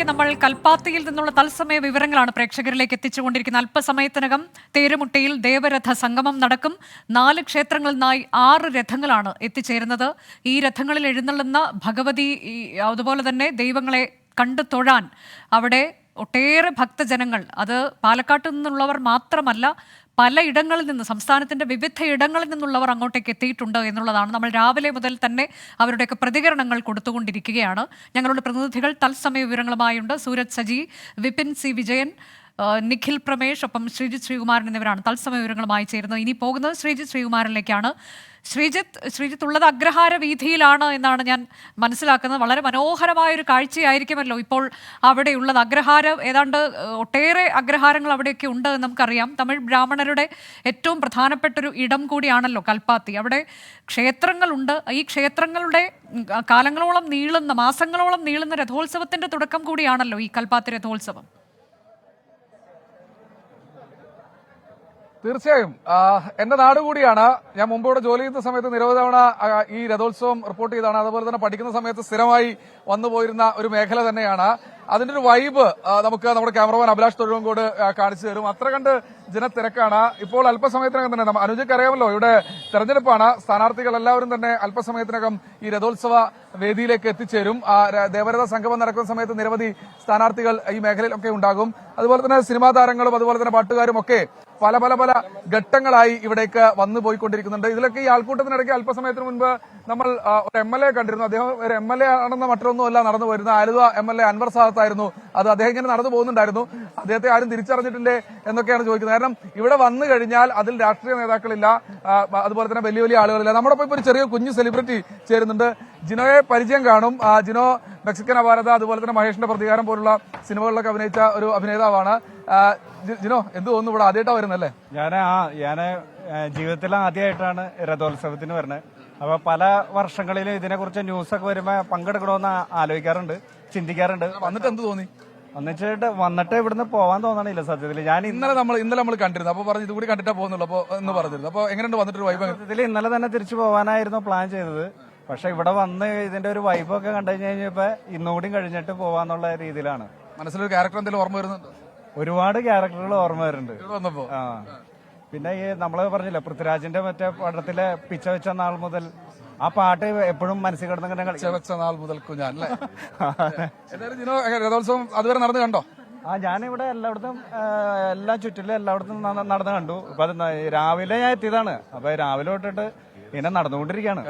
നമ്മൾ കൽപ്പാത്തിയിൽ നിന്നുള്ള തത്സമയ വിവരങ്ങളാണ് പ്രേക്ഷകരിലേക്ക് എത്തിച്ചുകൊണ്ടിരിക്കുന്നത്. അല്പസമയത്തിനകം തേരുമുട്ടിയിൽ ദേവരഥ സംഗമം നടക്കും. 4 ക്ഷേത്രങ്ങളിൽ നിന്നായി 6 രഥങ്ങളാണ് എത്തിച്ചേരുന്നത്. ഈ രഥങ്ങളിൽ എഴുന്നള്ളുന്ന ഭഗവതി അതുപോലെ തന്നെ ദൈവങ്ങളെ കണ്ടു തൊഴാൻ അവിടെ ഒട്ടേറെ ഭക്തജനങ്ങൾ, അത് പാലക്കാട്ട് നിന്നുള്ളവർ മാത്രമല്ല, പലയിടങ്ങളിൽ നിന്ന്, സംസ്ഥാനത്തിന്റെ വിവിധ ഇടങ്ങളിൽ നിന്നുള്ളവർ അങ്ങോട്ടേക്ക് എത്തിയിട്ടുണ്ട് എന്നുള്ളതാണ്. നമ്മൾ രാവിലെ മുതൽ തന്നെ അവരുടെയൊക്കെ പ്രതികരണങ്ങൾ കൊടുത്തുകൊണ്ടിരിക്കുകയാണ്. ഞങ്ങളുടെ പ്രതിനിധികൾ തത്സമയ വിവരങ്ങളുമായുണ്ട്. സൂരജ് സജി, വിപിൻ സി വിജയൻ, നിഖിൽ പ്രമേഷ്, ഒപ്പം ശ്രീജിത്ത് ശ്രീകുമാരൻ എന്നിവരാണ് തത്സമയ വിവരങ്ങളുമായി ചേരുന്നത്. ഇനി പോകുന്നത് ശ്രീജിത്ത് ശ്രീകുമാരനിലേക്കാണ്. ശ്രീജിത്ത് ഉള്ളത് അഗ്രഹാര വീഥിയിലാണ് എന്നാണ് ഞാൻ മനസ്സിലാക്കുന്നത്. വളരെ മനോഹരമായൊരു കാഴ്ചയായിരിക്കുമല്ലോ ഇപ്പോൾ അവിടെയുള്ളത്. അഗ്രഹാരം ഏതാണ്ട് ഒട്ടേറെ അഗ്രഹാരങ്ങൾ അവിടെയൊക്കെ ഉണ്ട് എന്ന് നമുക്കറിയാം. തമിഴ് ബ്രാഹ്മണരുടെ ഏറ്റവും പ്രധാനപ്പെട്ടൊരു ഇടം കൂടിയാണല്ലോ കൽപ്പാത്തി. അവിടെ ക്ഷേത്രങ്ങളുണ്ട്. ഈ ക്ഷേത്രങ്ങളുടെ കാലങ്ങളോളം നീളുന്ന, മാസങ്ങളോളം നീളുന്ന രഥോത്സവത്തിന്റെ തുടക്കം കൂടിയാണല്ലോ ഈ കൽപ്പാത്തി രഥോത്സവം. തീർച്ചയായും എന്റെ നാട് കൂടിയാണ്. ഞാൻ മുമ്പ് ഇവിടെ ജോലി ചെയ്യുന്ന സമയത്ത് നിരവധി തവണ ഈ രഥോത്സവം റിപ്പോർട്ട് ചെയ്താണ്. അതുപോലെ തന്നെ പഠിക്കുന്ന സമയത്ത് സ്ഥിരമായി വന്നുപോയിരുന്ന ഒരു മേഖല തന്നെയാണ്. അതിന്റെ ഒരു വൈബ് നമുക്ക് നമ്മുടെ ക്യാമറമാൻ അഭിലാഷ് തൊഴുവങ്കോട് കാണിച്ചു തരും. അത്ര കണ്ട് ജനത്തിരക്കാണ്. ഇപ്പോൾ അല്പസമയത്തിനകം തന്നെ അനുജയ്ക്ക് അറിയാമല്ലോ, ഇവിടെ തെരഞ്ഞെടുപ്പാണ്. സ്ഥാനാർത്ഥികൾ എല്ലാവരും തന്നെ അല്പസമയത്തിനകം ഈ രഥോത്സവ വേദിയിലേക്ക് എത്തിച്ചേരും. ദേവരഥ സംഗമം നടക്കുന്ന സമയത്ത് നിരവധി സ്ഥാനാർത്ഥികൾ ഈ മേഖലയിലൊക്കെ ഉണ്ടാകും. അതുപോലെ തന്നെ സിനിമാ താരങ്ങളും അതുപോലെ തന്നെ പാട്ടുകാരും ഒക്കെ പല പല പല ഘട്ടങ്ങളായി ഇവിടേക്ക് വന്നു പോയിക്കൊണ്ടിരിക്കുന്നുണ്ട്. ഇതിലൊക്കെ ഈ ആൾക്കൂട്ടത്തിനിടയ്ക്ക് അല്പസമയത്തിന് മുൻപ് നമ്മൾ ഒരു MLA കണ്ടിരുന്നു. അദ്ദേഹം ഒരു MLA ആണെന്ന മറ്റൊന്നുമല്ല നടന്നു പോയിരുന്ന ആലുവ MLA അൻവർ സാദത്തായിരുന്നു. അത് അദ്ദേഹം ഇങ്ങനെ നടന്നു പോകുന്നുണ്ടായിരുന്നു. അദ്ദേഹത്തെ ആരും തിരിച്ചറിഞ്ഞിട്ടില്ലേ എന്നൊക്കെയാണ് ചോദിക്കുന്നത്. കാരണം ഇവിടെ വന്നു കഴിഞ്ഞാൽ അതിൽ രാഷ്ട്രീയ നേതാക്കളില്ല, അതുപോലെ തന്നെ വലിയ വലിയ ആളുകളില്ല. നമ്മുടെ ഒപ്പം ഇപ്പോൾ ഒരു ചെറിയ കുഞ്ഞു സെലിബ്രിറ്റി ചേരുന്നുണ്ട്. ജിനോയെ പരിചയം കാണും. ജിനോ മെക്സിക്കൻ അപാരത, അതുപോലെ തന്നെ മഹേഷിന്റെ പ്രതികാരം പോലുള്ള സിനിമകളിലൊക്കെ അഭിനയിച്ച ഒരു അഭിനേതാവാണ്. ജിനോ, എന്ത് തോന്നുന്നു ഇവിടെ ആദ്യമായിട്ടാ വരുന്നല്ലേ? ഞാന് ജീവിതത്തിൽ ആദ്യമായിട്ടാണ് രഥോത്സവത്തിന് വരുന്നത്. അപ്പൊ പല വർഷങ്ങളിലും ഇതിനെക്കുറിച്ച് ന്യൂസൊക്കെ വരുമ്പോ പങ്കെടുക്കണമെന്ന് ആലോചിക്കാറുണ്ട്, ചിന്തിക്കാറുണ്ട്. വന്നിട്ട് എന്ത് തോന്നി? വന്നിട്ട് ഇവിടുന്ന് പോവാൻ തോന്നണില്ല സത്യത്തിൽ. ഞാൻ ഇന്നലെ നമ്മൾ കണ്ടിരുന്നു. അപ്പൊ പറഞ്ഞു ഇതുകൂടി കണ്ടിട്ടാ പോകുന്നുള്ളൂ അപ്പൊ എന്ന് പറഞ്ഞിരുന്നു. അപ്പൊ എങ്ങനെയുണ്ട് വന്നിട്ടൊരു വൈബ്? സത്യത്തിൽ ഇന്നലെ തന്നെ തിരിച്ചു പോവാനായിരുന്നു പ്ലാൻ ചെയ്തത്. പക്ഷെ ഇവിടെ വന്ന് ഇതിന്റെ ഒരു വൈബൊക്കെ കണ്ടു കഴിഞ്ഞപ്പോ ഇന്നുകൂടി കഴിഞ്ഞിട്ട് പോവാന്നുള്ള രീതിയിലാണ്. മനസ്സിലൊരു ക്യാരക്ടർ എന്തെങ്കിലും ഓർമ്മ വരുന്നുണ്ട്? ഒരുപാട് ക്യാരക്ടറുകൾ ഓർമ്മ വരുന്നുണ്ട്. വന്നപ്പോ പിന്നെ ഈ നമ്മള് പറഞ്ഞില്ല, പൃഥ്വിരാജിന്റെ മറ്റേ പടത്തിലെ പിച്ച വെച്ച നാൾ മുതൽ ആ പാട്ട് എപ്പോഴും മനസ്സിൽ കിടന്ന നാൾ മുതൽ ഞാൻ അല്ലേ? എന്തായാലും ജിനോ രഥോത്സവം അതുവരെ നടന്നു കണ്ടോ? ഞാനിവിടെ എല്ലായിടത്തും ചുറ്റിലും എല്ലായിടത്തും നടന്നു കണ്ടു. അപ്പൊ അത് രാവിലെ ഞാൻ എത്തിയതാണ്. അപ്പൊ രാവിലെ തൊട്ടിട്ട് ഇങ്ങനെ നടന്നുകൊണ്ടിരിക്കുകയാണ്.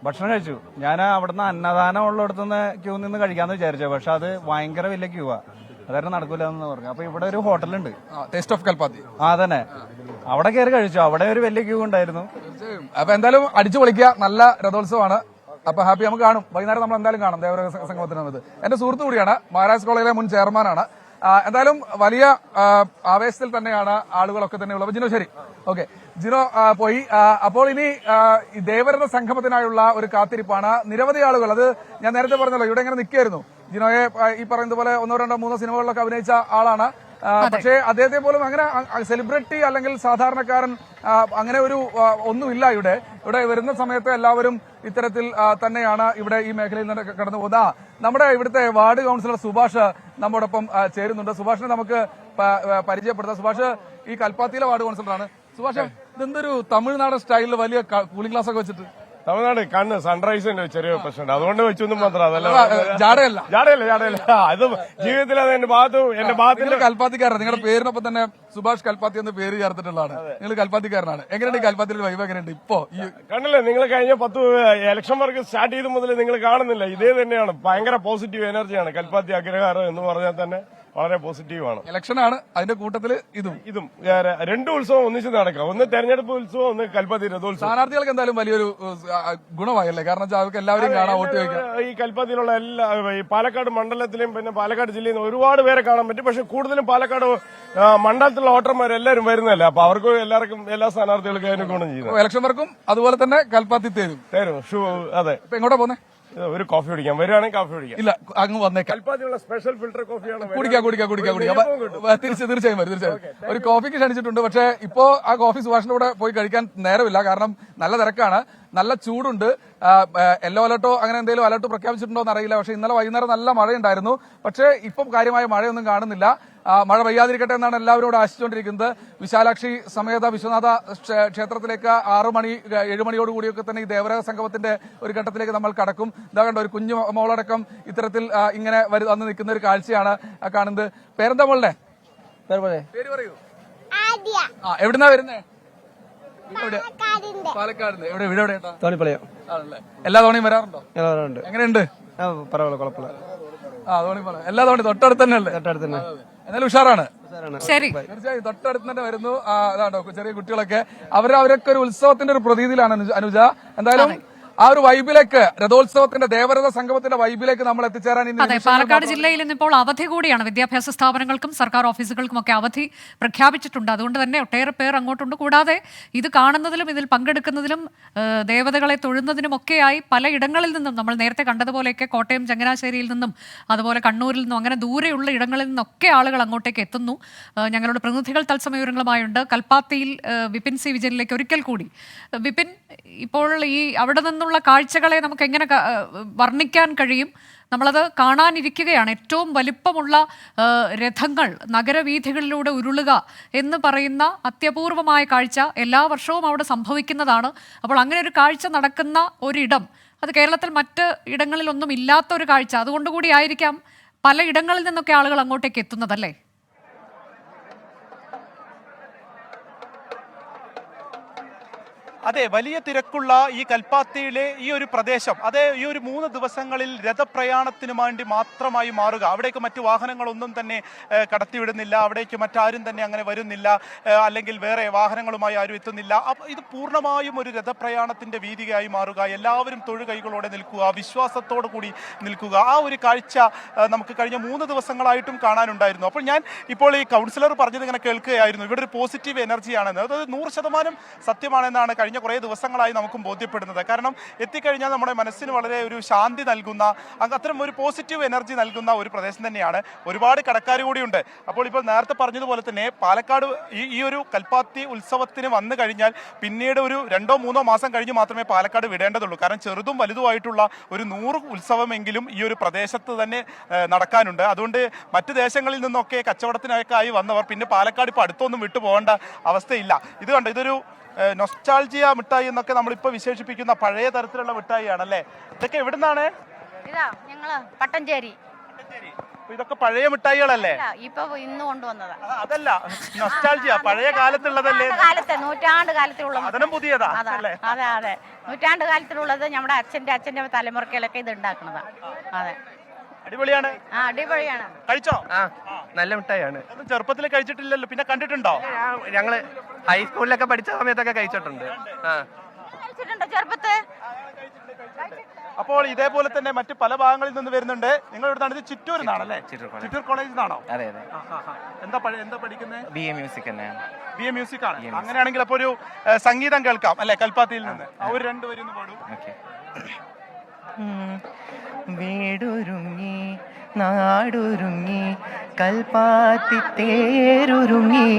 ഭക്ഷണം കഴിച്ചു. ഞാൻ അവിടുന്ന് അന്നദാനം ഉള്ളിടത്തുനിന്ന് ക്യൂ നിന്ന് കഴിക്കാന്ന് വിചാരിച്ചു. പക്ഷെ അത് ഭയങ്കര വലിയ ക്യൂവാ, അതായത് നടക്കൂല എന്ന് പറഞ്ഞു. അപ്പൊ ഇവിടെ ഒരു ഹോട്ടലുണ്ട്, ടേസ്റ്റ് ഓഫ് കൽപ്പാത്തി. തന്നെ അവിടെ കയറി കഴിച്ചു. അവിടെ ഒരു വലിയ ക്യൂ ഉണ്ടായിരുന്നു. അപ്പൊ എന്തായാലും അടിച്ചു പൊളിക്കുക. നല്ല രഥോത്സവമാണ്. അപ്പൊ ഹാപ്പി. നമുക്ക് കാണും, വൈകുന്നേരം നമ്മൾ എന്തായാലും കാണും ദേവരഥ സംഗമത്തിന്. എന്റെ സുഹൃത്തു കൂടിയാണ്, മഹാരാജ് കോളേജിലെ മുൻ ചെയർമാനാണ്. എന്തായാലും വലിയ ആവേശത്തിൽ തന്നെയാണ് ആളുകളൊക്കെ തന്നെ ഉള്ളത്. ജിനോ ശരി, ഓക്കെ. ജിനോ പോയി. അപ്പോൾ ഇനി ദേവരഥ സംഗമത്തിനായുള്ള ഒരു കാത്തിരിപ്പാണ്. നിരവധി ആളുകൾ, അത് ഞാൻ നേരത്തെ പറഞ്ഞല്ലോ, ഇവിടെ ഇങ്ങനെ നിൽക്കുകയായിരുന്നു. ജിനോയെ ഈ പറയുന്ന പോലെ 1, 2, 3 സിനിമകളിലൊക്കെ അഭിനയിച്ച ആളാണ്. പക്ഷേ അദ്ദേഹത്തെ പോലും അങ്ങനെ സെലിബ്രിറ്റി അല്ലെങ്കിൽ സാധാരണക്കാരൻ അങ്ങനെ ഒരു ഒന്നുമില്ല. ഇവിടെ വരുന്ന സമയത്ത് എല്ലാവരും ഇത്തരത്തിൽ തന്നെയാണ് ഇവിടെ ഈ മേഖലയിൽ നിന്ന് കടന്നു പോകുന്നത്. നമ്മുടെ ഇവിടുത്തെ വാർഡ് കൌൺസിലർ സുഭാഷ് നമ്മോടൊപ്പം ചേരുന്നുണ്ട്. സുഭാഷിനെ നമുക്ക് പരിചയപ്പെടുത്താം. സുഭാഷ് ഈ കൽപ്പാത്തിയിലെ വാർഡ് കൌൺസിലറാണ്. സുഭാഷ്, ഇതെന്തൊരു തമിഴ്നാട് സ്റ്റൈലിൽ വലിയ കൂളിംഗ് ഗ്ലാസ് ഒക്കെ വെച്ചിട്ട്? തമിഴ്നാട് കണ്ണ് സൺറൈസിന്റെ ചെറിയ പ്രശ്നമുണ്ട്, അതുകൊണ്ട് വെച്ചൊന്നും മാത്രം. അതല്ല ജാടയല്ല. അത് ജീവിതത്തിൽ അത് എന്റെ ഭാഗത്തിന്റെ കൽപ്പാത്തിക്കാരനാണ്. നിങ്ങളുടെ പേരിനൊപ്പം തന്നെ സുഭാഷ് കൽപ്പാത്തി എന്ന് പേര് ചേർത്തിട്ടുള്ളതാണ്. നിങ്ങൾ കൽപ്പാത്തിക്കാരനാണ്. എങ്ങനെയുണ്ട് കൽപ്പാത്തിയുടെ വൈബ്? എങ്ങനെയുണ്ട് ഇപ്പോ? കണ്ടില്ലേ, നിങ്ങൾ കഴിഞ്ഞ 10 ഇലക്ഷൻ വർക്ക് സ്റ്റാർട്ട് ചെയ്ത് മുതൽ നിങ്ങൾ കാണുന്നില്ല, ഇതേ തന്നെയാണ്. ഭയങ്കര പോസിറ്റീവ് എനർജിയാണ് കൽപ്പാത്തി അഗ്രഹാരം എന്ന് പറഞ്ഞാൽ തന്നെ. വളരെ പോസിറ്റീവാണ്. ഇലക്ഷനാണ്, അതിന്റെ കൂട്ടത്തിൽ ഇതും 2 ഉത്സവം ഒന്നിച്ച് നടക്കാം. ഒന്ന് തെരഞ്ഞെടുപ്പ് ഉത്സവം, ഒന്ന് കൽപ്പാത്തി രഥോത്സവം. സ്ഥാനാർത്ഥികൾക്ക് എന്തായാലും വലിയൊരു ഗുണമായല്ലേ? കാരണം അവർക്ക് എല്ലാവരും കാണാൻ, വോട്ട് ചോദിക്കാം. ഈ കൽപ്പാത്തിയിലുള്ള ഈ പാലക്കാട് മണ്ഡലത്തിലും പിന്നെ പാലക്കാട് ജില്ലയിൽ നിന്ന് ഒരുപാട് പേരെ കാണാൻ പറ്റും. പക്ഷെ കൂടുതലും പാലക്കാട് മണ്ഡലത്തിലുള്ള വോട്ടർമാരെല്ലാവരും വരുന്നല്ലേ. അപ്പൊ അവർക്ക് എല്ലാവർക്കും, എല്ലാ സ്ഥാനാർത്ഥികൾക്കും അതിനെ ഗുണം ചെയ്യുന്നു. ഇലക്ഷൻ വർക്കും അതുപോലെ തന്നെ കൽപ്പാത്തി തരും. അതെ. ഇപ്പൊ എങ്ങോട്ടാ പോന്നെ? ഒരു കോഫി കുടിക്കാം, വരുവാണെങ്കിൽ കോഫി കുടിക്കാം. ഇല്ല, അങ്ങ് വന്നേക്കാം. കൽപ്പാത്തിയുള്ള സ്പെഷ്യൽ ഫിൽറ്റർ കോഫിയാണ്. തീർച്ചയായും തീർച്ചയായും ഒരു കോഫിക്ക് ക്ഷണിച്ചിട്ടുണ്ട്. പക്ഷേ ഇപ്പോ ആ കോഫി സുഭാഷിന്റെ കൂടെ പോയി കഴിക്കാൻ നേരമില്ല, കാരണം നല്ല തിരക്കാണ്. നല്ല ചൂടുണ്ട്. യെല്ലോ അലർട്ടോ അങ്ങനെ എന്തെങ്കിലും അലർട്ട് പ്രഖ്യാപിച്ചിട്ടുണ്ടോ എന്ന് അറിയില്ല. പക്ഷേ ഇന്നലെ വൈകുന്നേരം നല്ല മഴയുണ്ടായിരുന്നു. പക്ഷേ ഇപ്പം കാര്യമായ മഴയൊന്നും കാണുന്നില്ല. മഴ പെയ്യാതിരിക്കട്ടെ എന്നാണ് എല്ലാവരോടും ആശിച്ചുകൊണ്ടിരിക്കുന്നത്. വിശാലാക്ഷി സമേത വിശ്വനാഥ ക്ഷേത്രത്തിലേക്ക് 7 മണിയോടുകൂടിയൊക്കെ തന്നെ ഈ ദേവരഹ സംഗമത്തിന്റെ ഒരു ഘട്ടത്തിലേക്ക് നമ്മൾ കടക്കും. ഇതാ കണ്ട ഒരു കുഞ്ഞു മോളടക്കം ഇത്തരത്തിൽ ഇങ്ങനെ വന്ന് നിൽക്കുന്ന ഒരു കാഴ്ചയാണ് കാണുന്നത്. പേരെന്താ മോളുടെ പേര് പറയൂ. എവിടുന്നാ വരുന്നേ? പാലക്കാട്. എവിടെ തോണിപ്പളയോ ആണല്ലേ? എല്ലാ തവണയും വരാറുണ്ടോ? എങ്ങനെയുണ്ട്? കുഴപ്പമില്ല. എല്ലാ തവണയും തൊട്ടടുത്ത് തന്നെ അല്ലേ? തൊട്ടടുത്ത് തന്നെ. എന്നാലും ഉഷാറാണ്. ശരി, തീർച്ചയായും തൊട്ടടുത്ത് തന്നെ വരുന്നു. അതാണോ ചെറിയ കുട്ടികളൊക്കെ അവരൊക്കെ ഒരു ഉത്സവത്തിന്റെ ഒരു പ്രതീതിയിലാണ് അനുജ. എന്തായാലും ആ ഒരു വൈബിലേക്ക്, രഥോത്സവത്തിന്റെ ദേവരഥ സംഗമത്തിന്റെ വൈബിലേക്ക് നമ്മൾ എത്തിച്ചേരാൻ അതെ, പാലക്കാട് ജില്ലയിൽ ഇന്നിപ്പോൾ അവധി കൂടിയാണ്. വിദ്യാഭ്യാസ സ്ഥാപനങ്ങൾക്കും സർക്കാർ ഓഫീസുകൾക്കും ഒക്കെ അവധി പ്രഖ്യാപിച്ചിട്ടുണ്ട്. അതുകൊണ്ട് തന്നെ ഒട്ടേറെ പേർ അങ്ങോട്ടുണ്ട്. കൂടാതെ ഇത് കാണുന്നതിലും ഇതിൽ പങ്കെടുക്കുന്നതിലും ദേവതകളെ തൊഴുന്നതിനുമൊക്കെയായി പലയിടങ്ങളിൽ നിന്നും, നമ്മൾ നേരത്തെ കണ്ടതുപോലെയൊക്കെ കോട്ടയം ചങ്ങനാശ്ശേരിയിൽ നിന്നും അതുപോലെ കണ്ണൂരിൽ നിന്നും അങ്ങനെ ദൂരെയുള്ള ഇടങ്ങളിൽ നിന്നൊക്കെ ആളുകൾ അങ്ങോട്ടേക്ക് എത്തുന്നു. ഞങ്ങളുടെ പ്രതിനിധികൾ തത്സമയ വിവരങ്ങളുമായുണ്ട്. കൽപ്പാത്തിയിൽ വിപിൻ സി വിജയനിലേക്ക് ഒരിക്കൽ കൂടി. വിപിൻ, ഇപ്പോൾ ഈ അവിടെ നിന്നുള്ള കാഴ്ചകളെ നമുക്ക് എങ്ങനെ വർണ്ണിക്കാൻ കഴിയും? നമ്മളത് കാണാനിരിക്കുകയാണ്. ഏറ്റവും വലിപ്പമുള്ള രഥങ്ങൾ നഗരവീഥികളിലൂടെ ഉരുളുക എന്ന് പറയുന്ന അത്യപൂർവമായ കാഴ്ച എല്ലാ വർഷവും അവിടെ സംഭവിക്കുന്നതാണ്. അപ്പോൾ അങ്ങനെ ഒരു കാഴ്ച നടക്കുന്ന ഒരിടം, അത് കേരളത്തിൽ മറ്റ് ഇടങ്ങളിലൊന്നും ഇല്ലാത്ത ഒരു കാഴ്ച. അതുകൊണ്ടുകൂടി ആയിരിക്കാം പല ഇടങ്ങളിൽ നിന്നൊക്കെ ആളുകൾ അങ്ങോട്ടേക്ക് എത്തുന്നതല്ലേ? അതെ, വലിയ തിരക്കുള്ള ഈ കൽപ്പാത്തിയിലെ ഈ ഒരു പ്രദേശം, അതെ, ഈ ഒരു 3 ദിവസങ്ങളിൽ രഥപ്രയാണത്തിന് വേണ്ടി മാത്രമായി മാറുക. അവിടേക്ക് മറ്റു വാഹനങ്ങളൊന്നും തന്നെ കടത്തിവിടുന്നില്ല, അവിടേക്ക് മറ്റാരും തന്നെ അങ്ങനെ വരുന്നില്ല, അല്ലെങ്കിൽ വേറെ വാഹനങ്ങളുമായി ആരും എത്തുന്നില്ല. ഇത് പൂർണ്ണമായും ഒരു രഥപ്രയാണത്തിന്റെ വീതികയായി മാറുക. എല്ലാവരും തൊഴുകൈകളോടെ നിൽക്കുക, വിശ്വാസത്തോടു കൂടി നിൽക്കുക. ആ ഒരു കാഴ്ച നമുക്ക് കഴിഞ്ഞ 3 ദിവസങ്ങളായിട്ടും കാണാനുണ്ടായിരുന്നു. അപ്പോൾ ഞാൻ ഇപ്പോൾ ഈ കൗൺസിലർ പറഞ്ഞത് ഇങ്ങനെ കേൾക്കുകയായിരുന്നു. ഇവിടെ ഒരു പോസിറ്റീവ് എനർജിയാണെന്ന്. അത് 100% സത്യമാണെന്നാണ് കഴിഞ്ഞ കുറേ ദിവസങ്ങളായി നമുക്കും ബോധ്യപ്പെടുന്നത്. കാരണം എത്തിക്കഴിഞ്ഞാൽ നമ്മുടെ മനസ്സിന് വളരെ ഒരു ശാന്തി നൽകുന്ന, അത്തരം ഒരു പോസിറ്റീവ് എനർജി നൽകുന്ന ഒരു പ്രദേശം തന്നെയാണ്. ഒരുപാട് കടക്കാർ കൂടിയുണ്ട്. അപ്പോൾ ഇപ്പോൾ നേരത്തെ പറഞ്ഞതുപോലെ തന്നെ പാലക്കാട് ഈ ഒരു കൽപ്പാത്തി ഉത്സവത്തിന് വന്നു കഴിഞ്ഞാൽ പിന്നീട് ഒരു 2-3 മാസം കഴിഞ്ഞ് മാത്രമേ പാലക്കാട് വിടേണ്ടതുള്ളൂ. കാരണം ചെറുതും വലുതുമായിട്ടുള്ള ഒരു 100 ഉത്സവമെങ്കിലും ഈ ഒരു പ്രദേശത്ത് തന്നെ നടക്കാനുണ്ട്. അതുകൊണ്ട് മറ്റ് ദേശങ്ങളിൽ നിന്നൊക്കെ കച്ചവടത്തിനൊക്കെയായി വന്നവർ പിന്നെ പാലക്കാട് ഇപ്പോൾ അടുത്തൊന്നും വിട്ടു പോകേണ്ട അവസ്ഥയില്ല. ഇത് കണ്ടോ, ഇതൊരു നൊസ്റ്റാൾജിയ മിഠായി എന്നൊക്കെ നമ്മളിപ്പോൾ വിശേഷിപ്പിക്കുന്ന പഴയ തരത്തിലുള്ള മിഠായിയാണല്ലേ? ഇതൊക്കെ എവിടുന്നാണ്? ഇതാ ഞങ്ങള് പട്ടഞ്ചേരി. ഇതൊക്കെ പഴയ മിഠായികളല്ലേ? ഇപ്പൊ ഇന്ന് കൊണ്ടുവന്നതാ. അതല്ല, നൊസ്റ്റാൾജിയ പഴയ കാലത്തുള്ളതല്ലേ? നൂറ്റാണ്ട് കാലത്തിലുള്ള അതിനും പുതിയതാ അതെ അതെ, നൂറ്റാണ്ട് കാലത്തിലുള്ളത് നമ്മുടെ അച്ഛന്റെ തലമുറക്കിലൊക്കെ ഇത് ഉണ്ടാക്കുന്നതാ. അതെ, അടിപൊളിയാണ്. അടിപൊളിയാണ്. കഴിച്ചോ? നല്ല മിഠായിയാണ്. ചെറുപ്പത്തിൽ കഴിച്ചിട്ടില്ലല്ലോ, പിന്നെ കണ്ടിട്ടുണ്ടോ? ഞങ്ങള് ഹൈസ്കൂളിലൊക്കെ പഠിച്ച സമയത്തൊക്കെ കഴിച്ചിട്ടുണ്ട്. ചെറുപ്പത്ത്. അപ്പോൾ ഇതേപോലെ തന്നെ മറ്റ് പല ഭാഗങ്ങളിൽ നിന്ന് വരുന്നുണ്ട്. നിങ്ങൾ ഇവിടുന്ന് ചിറ്റൂർ നിന്നാണല്ലേ? ചിറ്റൂർ കോളേജിൽ നിന്നാണോ? അതെ അതെ. എന്താ പഠിക്കുന്നത്? BA മ്യൂസിക് തന്നെയാണ്. BA മ്യൂസിക് ആണ്. അങ്ങനെയാണെങ്കിൽ അപ്പൊ ഒരു സംഗീതം കേൾക്കാം അല്ലെ? കൽപ്പാത്തിയിൽ നിന്ന് ഒരു 2 വരി ഒന്ന് പാടും. വീടൊരുങ്ങി നാടൊരുങ്ങി കൽപ്പാത്തി തേരൊരുങ്ങി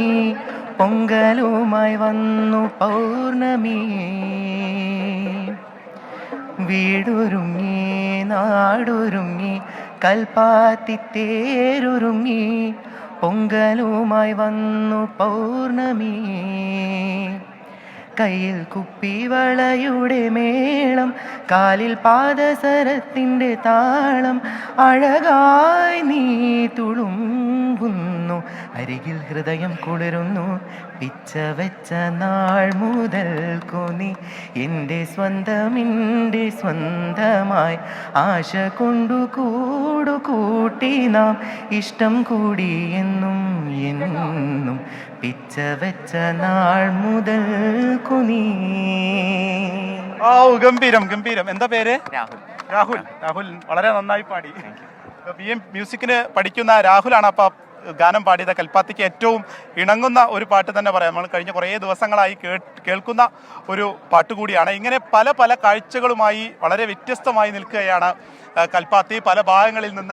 പൊങ്കലുമായി വന്നു പൗർണമി. വീടൊരുങ്ങി നാടൊരുങ്ങി കൽപ്പാത്തി തേരൊരുങ്ങി പൊങ്കലുമായി വന്നു പൗർണമി. കയ്യിൽ കുപ്പിവളയുടെ മേളം, കാലിൽ പാദസരത്തിൻ്റെ താളം, അഴകായി നീ തുളുമ്പുന്നു, അരികിൽ ഹൃദയം കുളിരുന്നു. പിച്ച വെച്ച നാൾ മുതൽക്കു നീ എൻ്റെ സ്വന്തമായി ആശ കൊണ്ടു കൂട്ടി നാം ഇഷ്ടം കൂടി എന്നും എന്നും. പിച്ച വെച്ച നാൾ മുതൽക്കു നീ. ഗംഭീരം ഗംഭീരം. എന്താ പേര്? രാഹുൽ. രാഹുൽ വളരെ നന്നായി പാടി. BA മ്യൂസിക്കിന് പഠിക്കുന്ന രാഹുലാണ് അപ്പൊ ഗാനം പാടിയത്. കൽപ്പാത്തിക്ക് ഏറ്റവും ഇണങ്ങുന്ന ഒരു പാട്ട് തന്നെ പറയാം. നമ്മൾ കഴിഞ്ഞ കുറേ ദിവസങ്ങളായി കേൾക്കുന്ന ഒരു പാട്ട് കൂടിയാണ്. ഇങ്ങനെ പല കാഴ്ചകളുമായി വളരെ വ്യത്യസ്തമായി നിൽക്കുകയാണ് കൽപ്പാത്തി. പല ഭാഗങ്ങളിൽ നിന്ന്